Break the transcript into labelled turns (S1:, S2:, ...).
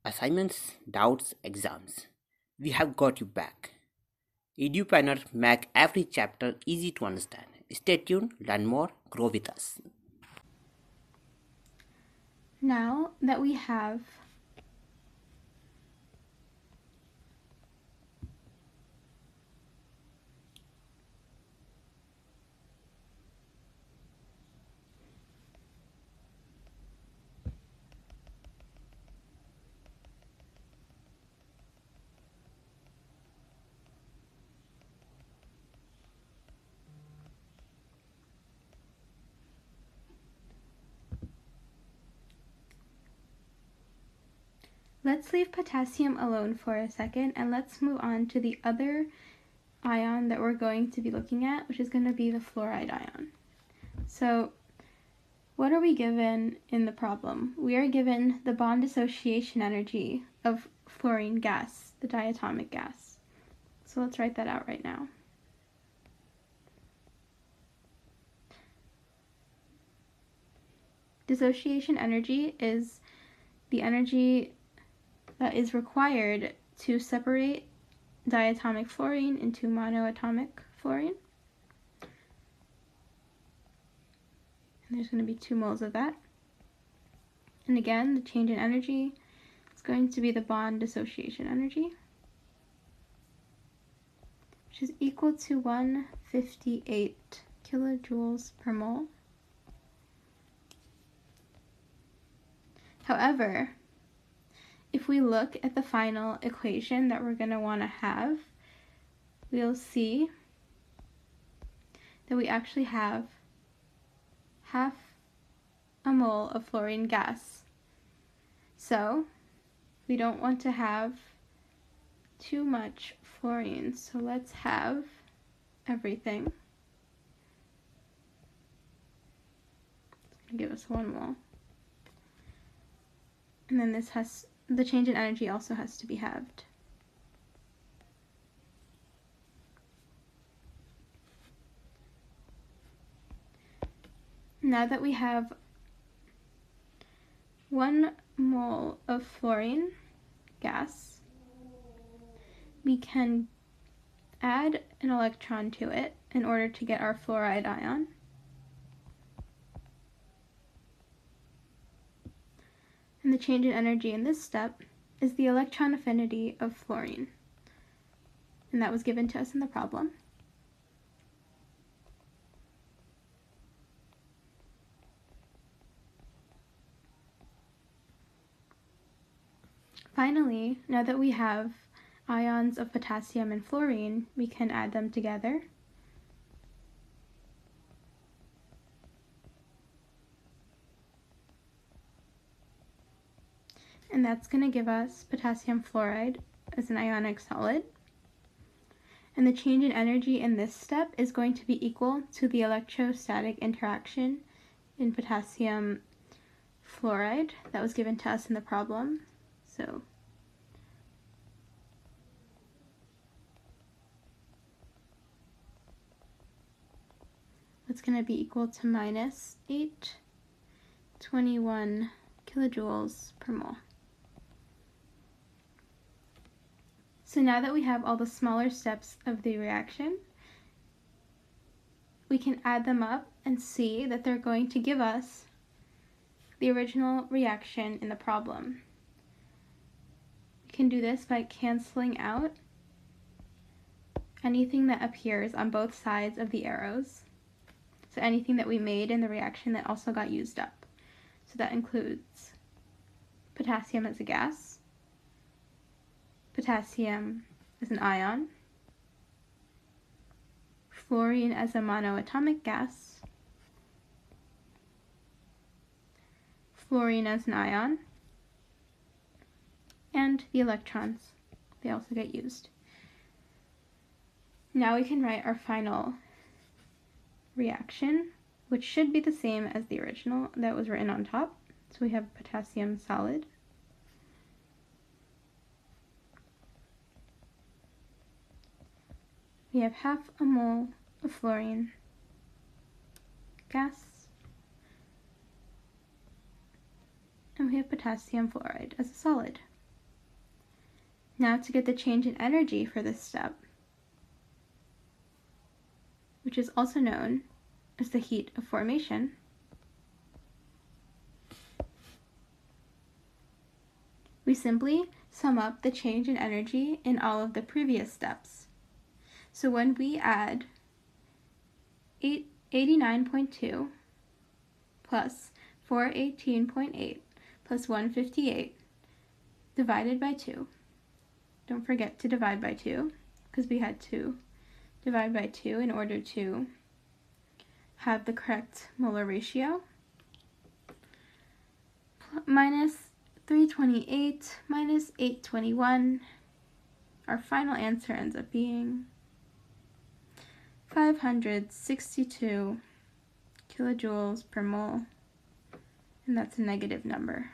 S1: assignments, doubts, exams. We have got you back. EduPlanner make every chapter easy to understand. Stay tuned, learn more, grow with us.
S2: Now that we have Let's leave potassium alone for a second and let's move on to the other ion that we're going to be looking at, which is going to be the fluoride ion. So what are we given in the problem? We are given the bond dissociation energy of fluorine gas, the diatomic gas. So let's write that out right now. Dissociation energy is the energy that is required to separate diatomic fluorine into monoatomic fluorine. And there's going to be 2 moles of that. And again, the change in energy is going to be the bond dissociation energy, which is equal to 158 kilojoules per mole. However, if we look at the final equation that we're going to want to have, we'll see that we actually have half a mole of fluorine gas. So we don't want to have too much fluorine, so let's have everything. It's going to give us 1 mole. And then the change in energy also has to be halved. Now that we have 1 mole of fluorine gas, we can add an electron to it in order to get our fluoride ion. And the change in energy in this step is the electron affinity of fluorine. And that was given to us in the problem. Finally, now that we have ions of potassium and fluorine, we can add them together. And that's going to give us potassium fluoride as an ionic solid. And the change in energy in this step is going to be equal to the electrostatic interaction in potassium fluoride that was given to us in the problem. So that's going to be equal to minus 821 kilojoules per mole. So now that we have all the smaller steps of the reaction, we can add them up and see that they're going to give us the original reaction in the problem. We can do this by canceling out anything that appears on both sides of the arrows. So anything that we made in the reaction that also got used up. So that includes potassium as a gas, potassium as an ion, fluorine as a monoatomic gas, fluorine as an ion, and the electrons. They also get used. Now we can write our final reaction, which should be the same as the original that was written on top. So we have potassium solid, we have half a mole of fluorine gas, and we have potassium fluoride as a solid. Now to get the change in energy for this step, which is also known as the heat of formation, we simply sum up the change in energy in all of the previous steps. So when we add 89.2 plus 418.8 plus 158 divided by 2, don't forget to divide by 2 because we had to divide by 2 in order to have the correct molar ratio, minus 328 minus 821, our final answer ends up being 562 kilojoules per mole, and that's a negative number.